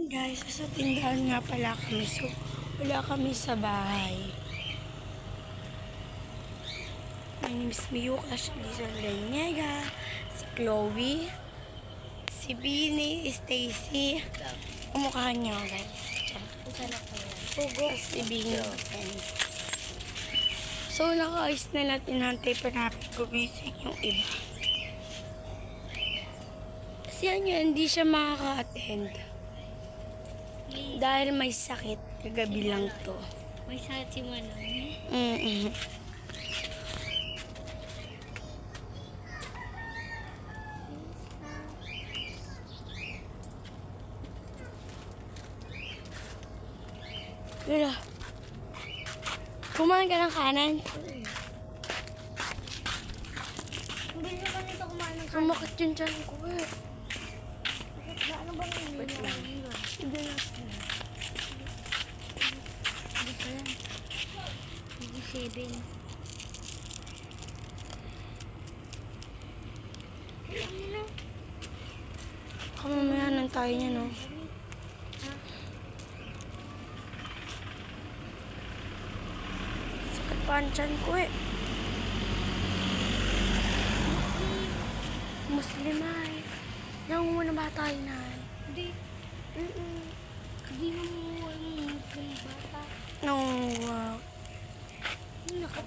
Guys, sa tindahan nga pala kami. So, wala kami sa bahay. My name is Miyuka Shagizan Daniega, si Chloe, si Bini, Stacy. Kumukha niyo, guys. Hugo, si Bini. So, nakaayos na natin hantay pa natin gumising yung iba. Kasi yan, hindi siya makaka-attend. Dahil may sakit, kagabi lang to. May sakit si Manang. Pero, kumain ka ng kanan? Hindi na ba nito kumain ng kanin? Sumakit yung tiyan ko eh. Ano ba yung Wait lang. Hindi na. Hindi pa yan. Hindi 7. Alam nila. Baka mamaya nang tayo niya, no? Sakit pa ang tiyan ko eh. Muslim ay. Nangunguna ba tayo na ay? Hindi. Hindi mo yung bata. Nangunguha.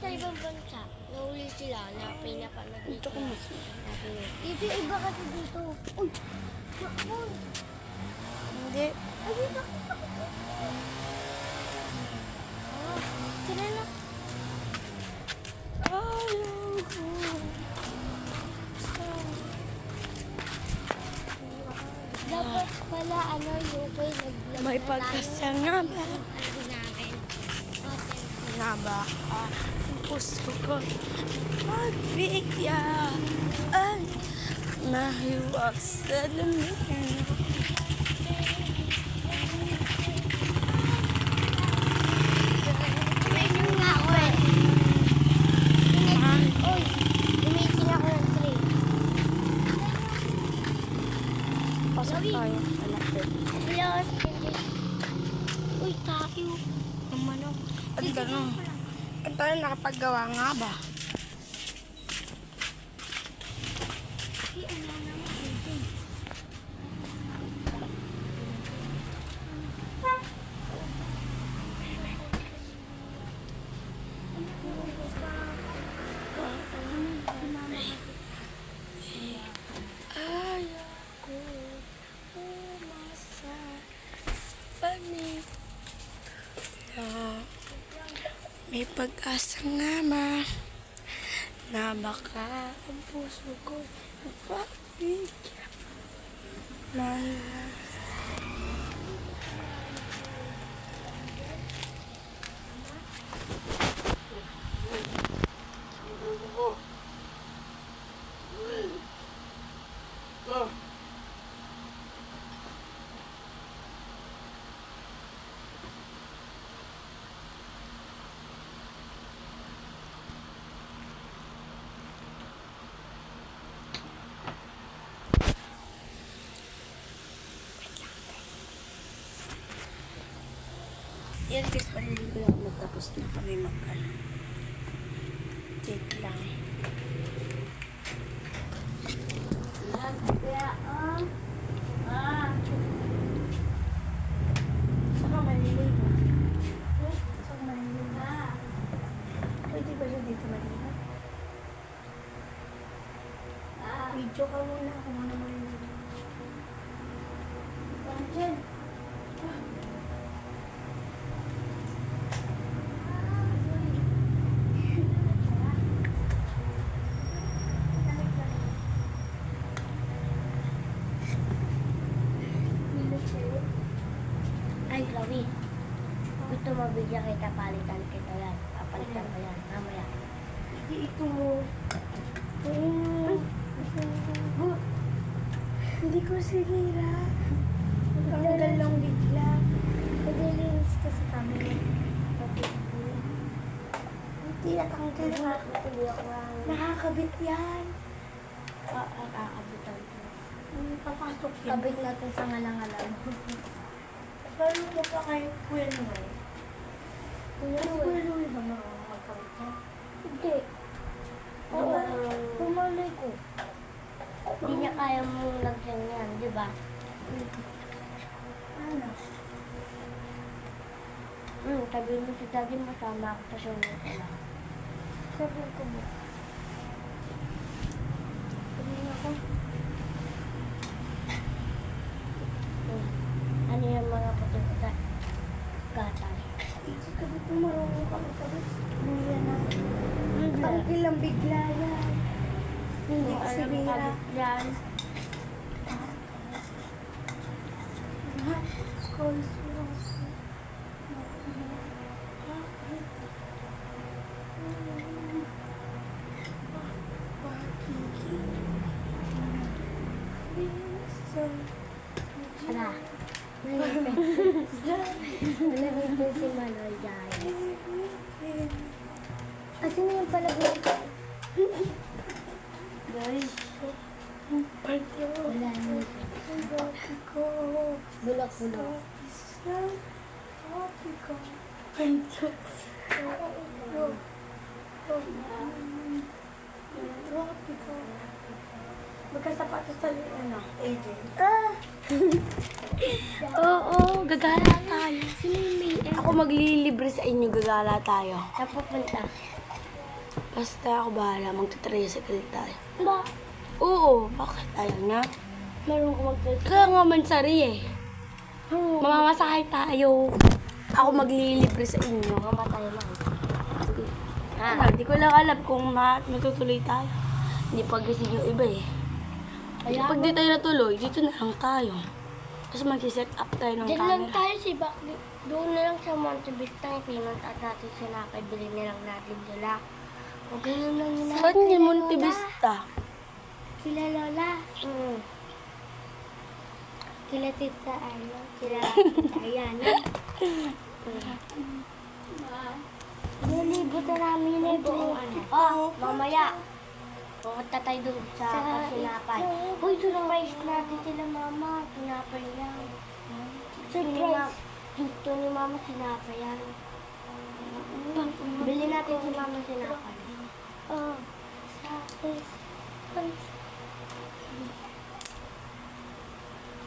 Sa ibang bansa, nahuli sila na pinapanood Dito ko Muslim. Dito iba kasi dito. Uy! Nakon! Hindi. Ay, dito! Sila na. Dapat pala yung nag-vlog May pagkasa nga ba? ano namin. Okay. Nga ba? Ang puso ko magbigyan mahiwag sa damihan. Meron nga ako eh. Uy, gumiting ako ng 3. Pasok tayo. Malapit. Hello, uy, tayo. Ang manok. Ang tanong. Ang tanong nakapaggawa nga ba? Ay, ano naman dito. Ayoko umasa panig na may pag-asa nga ma na baka ang puso ko magpapigyan mahiwag. Yan guys, paliligo lang ako tapos na kami mag-ano. Take lang. Saka maliligo. Saka maliligo. Pwede ba siya dito maliligo? Video ka muna kung ano maliligo. Diyan. Ay, Chloe. Gusto mo bigyan kita, palitan kita yan. Papalitan ko yan, mamaya. Hindi ito mo. Hindi ko sinira. Tanggal lang bigla. Pag-release kasi kami. Hindi natanggal nga. Nakakabit yan. Kakabitan ko. Papasok yan. Kabit natin sa ngalang-alam. Paano mo pa kay Kuya Noel? Kuya Kuya Noel. Noel ba magkawit niya? Hindi. Oo, pumalay ko. Hindi niya kaya mong lagyan yan, di ba? Ano? Sabi mo si daddy mo, sama ako sa sunod ko lang. Sabi ko mo. Sabi ako. Ano yung mga puti-puti? Gatas. Sabi ko marunong ka magkawit. Buya na. Hindi. Ang ilang bigla yan. Hindi Kung kasi alam bira. ka yan. Ala. Nalagay si Manoy guys. Asan na yung palagay? Guys. Wala na. Bulak-bulak. Magkasapatos tayo, ano, AJ. Oo, gagala tayo. Sino yung may Ako maglilibre sa inyo, gagala tayo. Saan pupunta? Basta ako bahala, magta-tricycle tayo. Ba? Oo, bakit ayaw niya? Meron ko mag-test. Kaya nga mansari eh. Mamamasahe tayo. Ako maglilibre sa inyo. Mamatay lang. Sige. Ah. Hindi ko lang alam kung matutuloy tayo. Hindi pa gising yung iba eh. Kaya Pag di tayo natuloy, dito na lang tayo. Tapos mag-set up tayo ng Diyan lang camera. tayo si Bak. Doon na lang sa Monte Vista. Pinunta at natin sila. Bili na lang natin sila. O ganun lang yun. Saan yung Monte Vista? Kila Lola. Kila Tita ano. Kila Tita Ayana. Nalibot na namin na buong ano. Oh, mamaya. Pumunta tayo doon sa Sinapay. Uy, surprise natin sila mama. Sinapay yan. Surprise. Gusto ni mama Sinapay yan. Bili natin si mama Sinapay. Oh.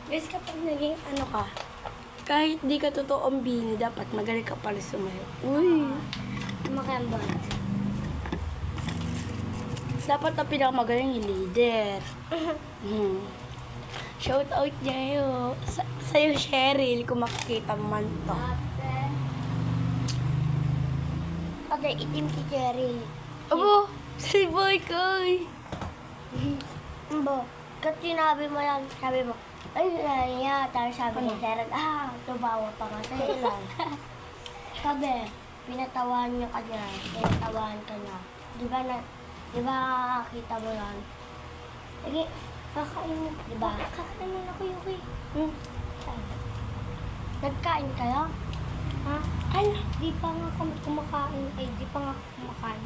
Guys, kapag naging ano ka, kahit di ka totoong bini, dapat magaling ka pala sumayo. Uy! Makambot. Dapat ang pinakamagaling yung leader. Shout out niya yun. Sa'yo, Cheryl, kung makikita mo man to. Okay, itim si Cherry. Abo! Si boy ko! Bo, kat sinabi mo yan, sabi mo, ay, niya, tapos sabi ni Sarah, tubawa pa nga, sa'yo lang. Sabi, pinatawan niya ka niya, pinatawan ka niya. Di ba kita mo yan? Sige, kakain mo, di ba? Kakain mo na ko, Yuki. Nagkain kayo? Ha? Ay, di pa nga kami kumakain. Ay, di pa nga kumakain.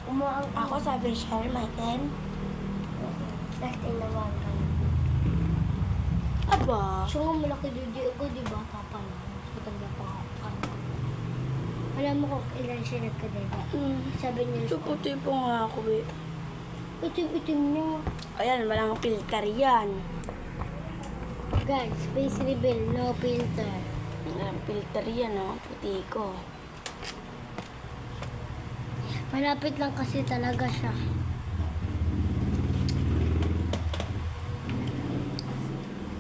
Umaang Ako sabi ni Cheryl, my 10. Tapos tinawan ka na. Aba! So nga malaki didi ako, di ba? Kapal. Matanda pa ako. Alam mo kung ilan siya nagkadeda. Sabi niya, So, puti po nga ako eh. itim-itim niya. Ayan, walang filter yan. Guys, face reveal, no filter. Walang filter yan, oh. Puti ko. Malapit lang kasi talaga siya.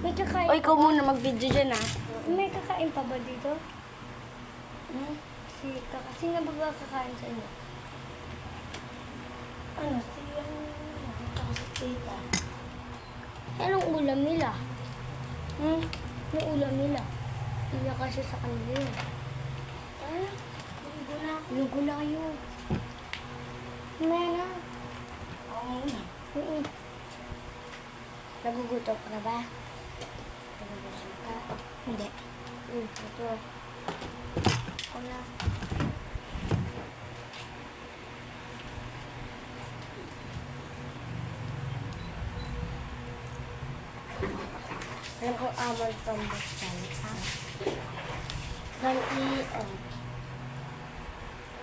May kakain O, ikaw muna mag-video dyan, ah. May kakain pa ba dito? Sino ba ba kakain sa inyo? Ano, siya si tita. Anong ulam nila? Anong ulam nila? Hindi na kasi sa kanila yun. Lugo na kayo. Mena. Oo muna. Nagugutom ka na ba? Nagugutom ka? Hindi. Ito. Ako na. Alam ko, someone from Boston. Can we,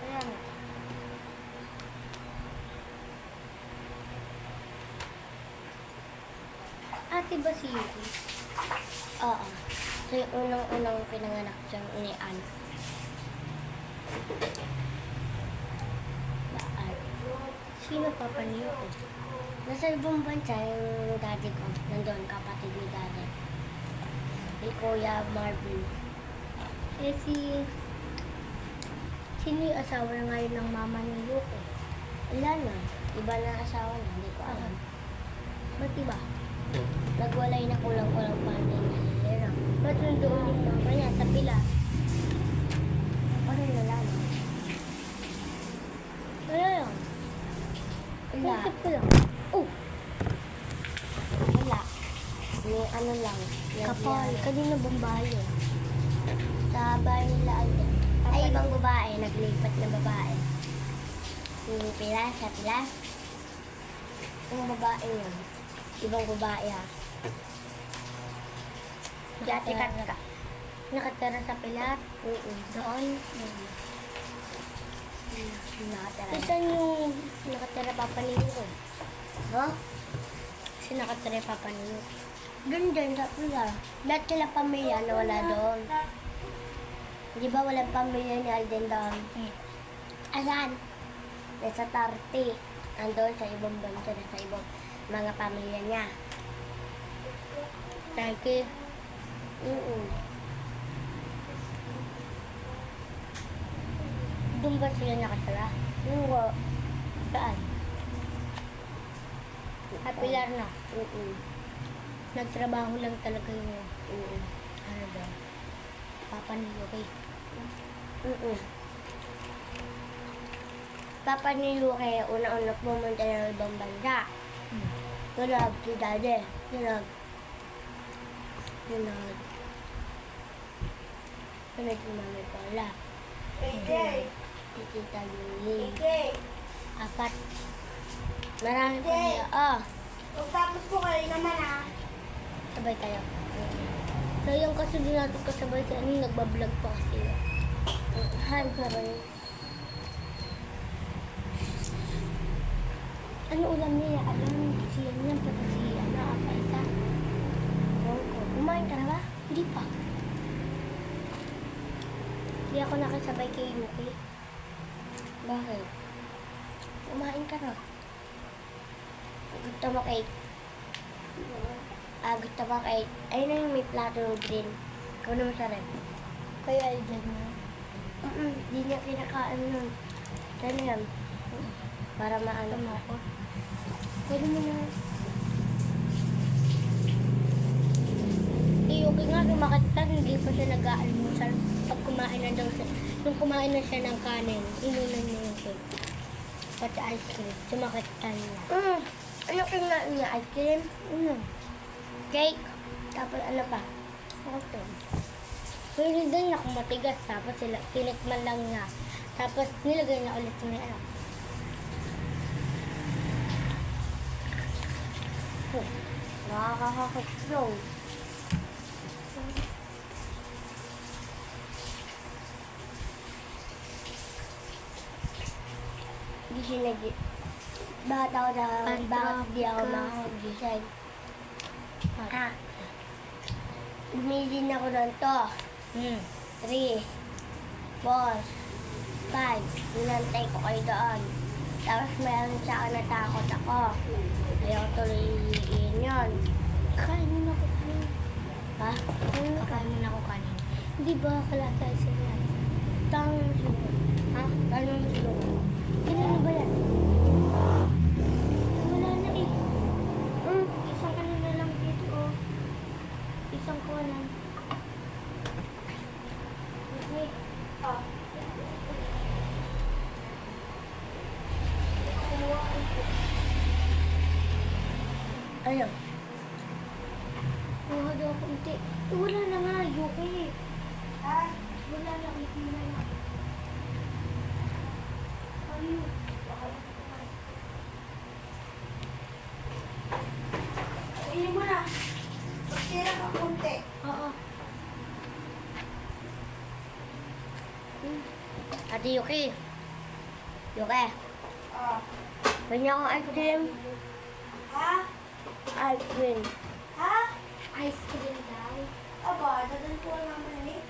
ayan. Ate ba si Yuki? Oo. So yung unang-unang pinanganak siyang ni Anne. Bakit? Sino papa ni Yuki? Nasa ibang bansa yung daddy ko. Nandun, kapatid ni daddy. Si Kuya Marvin. Eh sino yung asawa na ngayon ng mama ni Yuki? Wala na. Iba na asawa na. Hindi ko alam. Ba't iba? Nagwalay na kulang-kulang pa rin nila. Ba't nandoon yung mama niya sa pila? Ano na lang? Wala lang. Wala. Bakit ko lang? Oh! Wala. Yung ano lang. Kapal. Kanina bang bahay yun? Sa bahay nila Alden. Ay, ibang babae. Naglipat na babae. Yung pila, sa pila. Yung babae yun. Ibang babae ha. Dati ka. Nakatira sa pilat. Doon. Nakatira. Saan yung nakatira papa ni Yuko? Ha? Kasi nakatira papa ni Yuko. Doon din sa pilat. Lahat sila pamilya na wala doon. Di ba walang pamilya ni Alden doon? Asan? Nasa Tarti. Andun sa ibang bansa na sa ibang mga pamilya niya. Turkey. Doon ba sila nakatala? Oo. Saan? Pilar na? Nagtrabaho lang talaga yung ano daw? Papa ni Yuki. Papa ni Yuki, una-una pumunta ng ibang bansa. Tunag si Daddy. Tunag si Mami Paula. Si Tita Lily. 4. Marami pa niya. Tapos po kayo naman Sabay tayo. So yung kasunod natin kasabay si ano, nagbablog pa kasi. Hi, sabay. Ano ulam niya? Alam siya niya, pati si apa isa. Kumain ka na ba? Hindi pa. Hindi ako nakasabay kay Yuki. Bakit? Kumain ka na. Gusto mo cake? Gusto mo cake? Ayun na yung may plato ng green. Ikaw na masarap. Kaya alagyan mo? Hindi niya kinakain nun. Saan yan? Para maano mo ako. Pwede mo na. Si Yuki nga, kumakatan, hindi pa siya nag-aalmusal. Pag kumain na daw siya, nung kumain na siya ng kanin, inunan niya yung cake. Pati ice cream, sumakatan niya. Ano kinain niya? Ice cream? Cake. Tapos ano pa? Okay. Pero din niya kung matigas, tapos sila, tinikman lang niya. Tapos nilagay niya ulit niya. Nakakakastrong. Hindi siya bakit ako di ako makagising? Bumili na ako ng to. 3, 4, 5. Inantay ko kayo doon. Tapos meron sa akin natakot ako. Ayaw tuloy iiin yun. Kain mo na ako kanin. Ha? Kain mo na ako kanin. Hindi ba kalata sila? Tangan mo sila. Ha? Tangan mo sila. Kailan ba yan? Wala na eh. Isang kanin na lang dito oh. Isang kanin. Okay. Ayun. Kuha daw ako unti. Wala na nga, Yuki. Wala na, Yuki na lang. Ayun. Kainin mo na. Pagtira ka kunti. Ate Yuki. Yuki. Ah. Banya akong ice cream. Ha? Ice cream. Ha? Ice cream daw. Aba, dadal ko naman eh.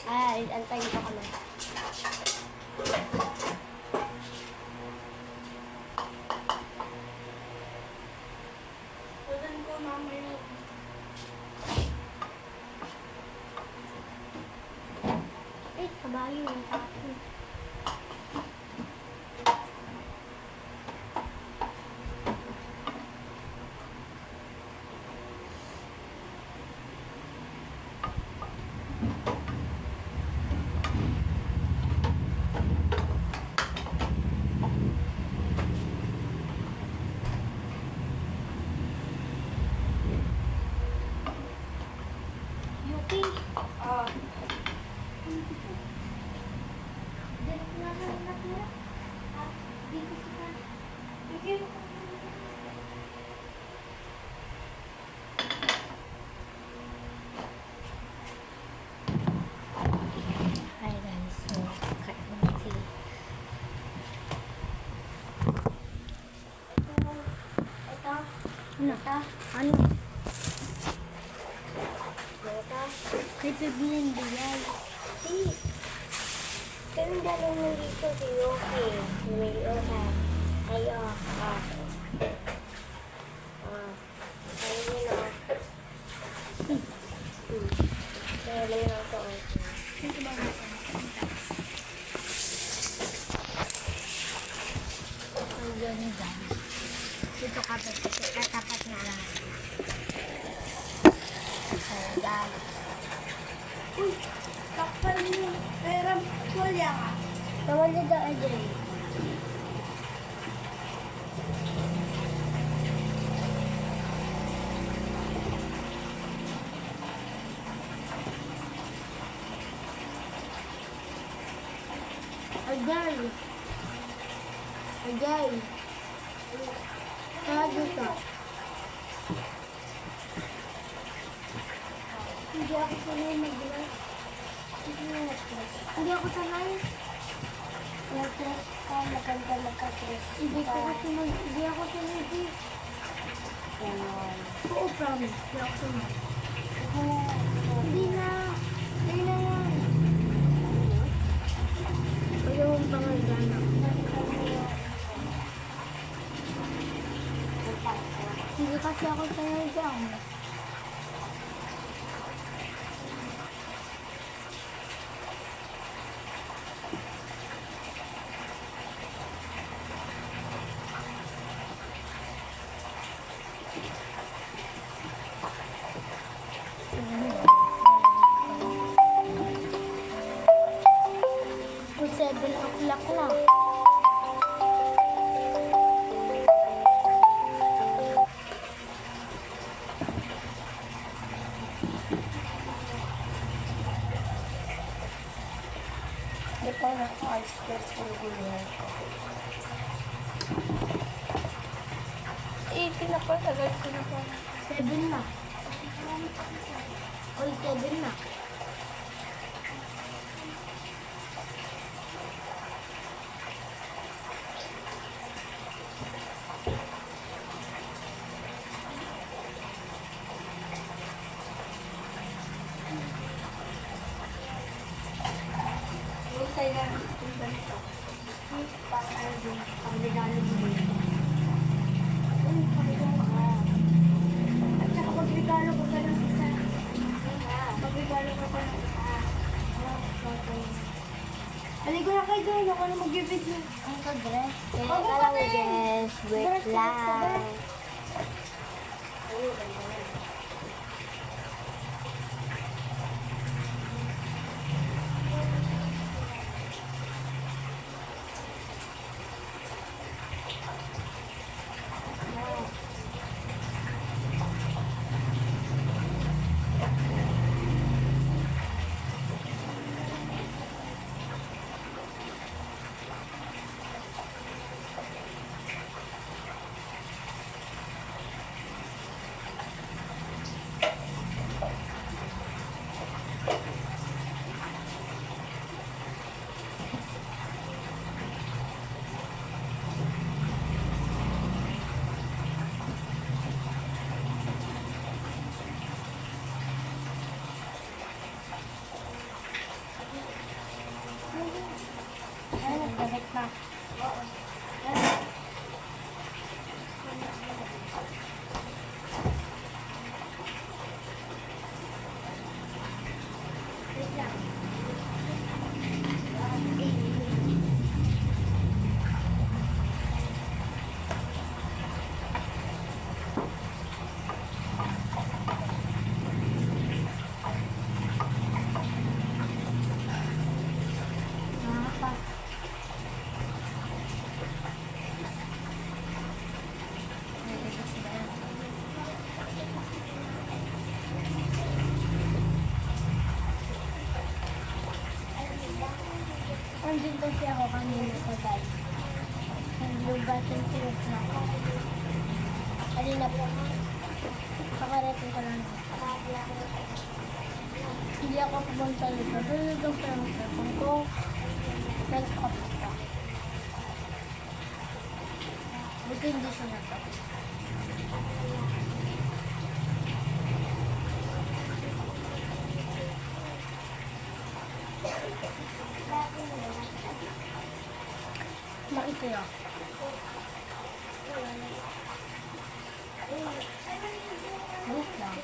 Ay, antayin ko kami. Dadal ko naman eh. Eh, kabayo yung tapo. Yuki. Ah. Hi guys, so kain na sila. Ito. Ano? Ano? Ito. Kay Pebinin Biyay. Kami dalawa mo dito si Yoki. Si Yoki. Ayo. Ah. Ah. Ayun na. Kaya lang yung ito. Ang ganda. Dito ka pa katapat na lang. Oh, guys. Uy, takpan mo. Pero, wala ka. Tawag niyo daw, Adrian. Adrian. Adrian. Tawag dito. Hindi ako sanay mag-dress. Hindi ako sanay. Nag-dress ka, maganda magka-dress. Hindi ako sanay. Oo, promise. Hindi ako sanay. Hindi na. Hindi na yan. Ayaw mong pangagana. Hindi kasi ako sanay dyan. Kung 7 o'clock na. Hindi pa naka-ice cream sa gulay ko. Pinapatagal ko na pa. 7 na. Oy, 7 na. Husay na yung ganito. Para din, pang regalo mo din. Uy, pang-regalo ka. At saka mag-regalo ka pa ng isa. Mag-regalo ka pa ng isa. Aligo na kayo doon. Ako na mag-video. Ang ka-dress. Kaya Ako ka pa lang, rin. guys. Wait Dress ka lang. ba? Ayun, ganda na. din kasi ako kanina sa guys. Naglugatan sila sa ako. Kanina po. Pakarating ko lang. Hindi ako pumunta dito. Doon ko lang sa ko. Nag-off ka. Buti hindi siya natapos. Makita yun. Wait lang.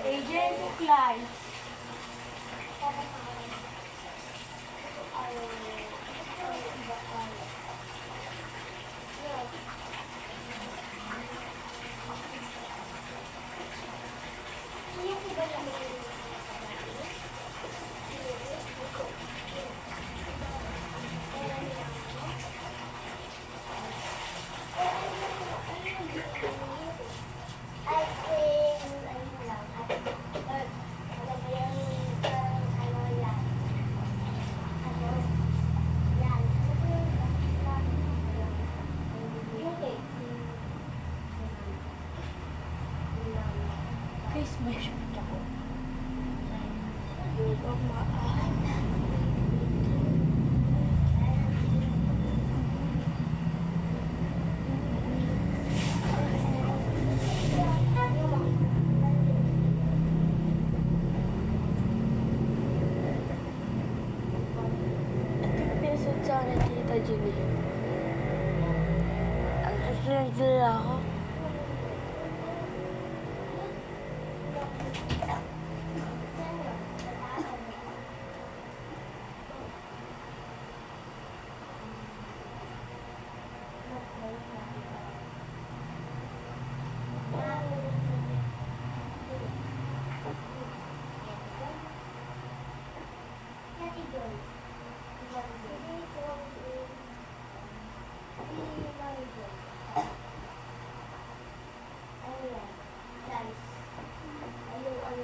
Agent Supply. Guys, may shoot ako. Pinasod sa akin, Tita Jenny. Ang susunod sila ako. Ayun,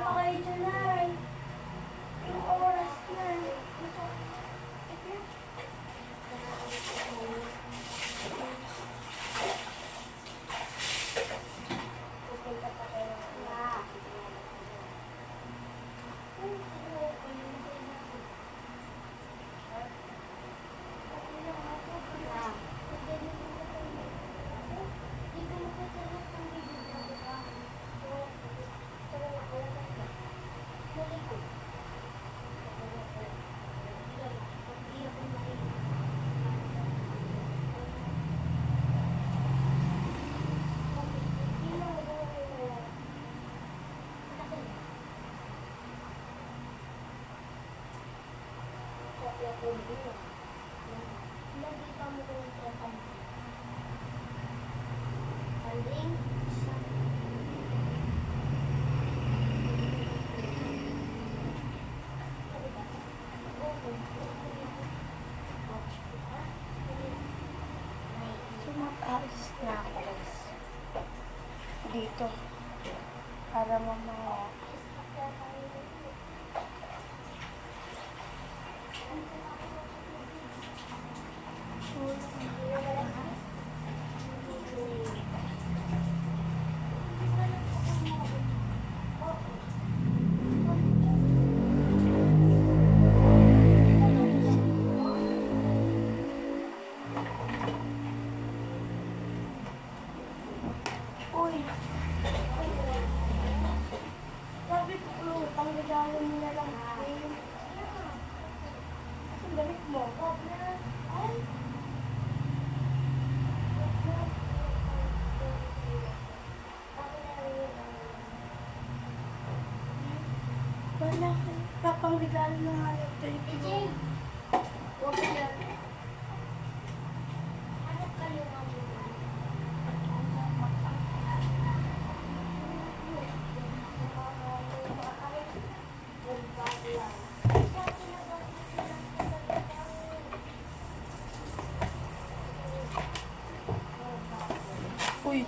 pa kayo dyan, Nay. Yung oras na. Pupunta pa kayo na. Sumataas na ako, guys. Dito. Para mamaya. Uy. Sabi ko, pang regalo mo na lang. Ang damit mo. Ay. Wala. Papang regalo na nga lang. Jay, huwag ka yan. Hanap kayo ng Uy.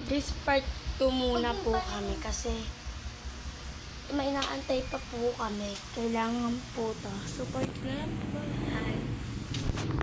This part 2 muna po kami kasi may inaantay pa po kami. Kailangan po to. Support na lang po. Hi.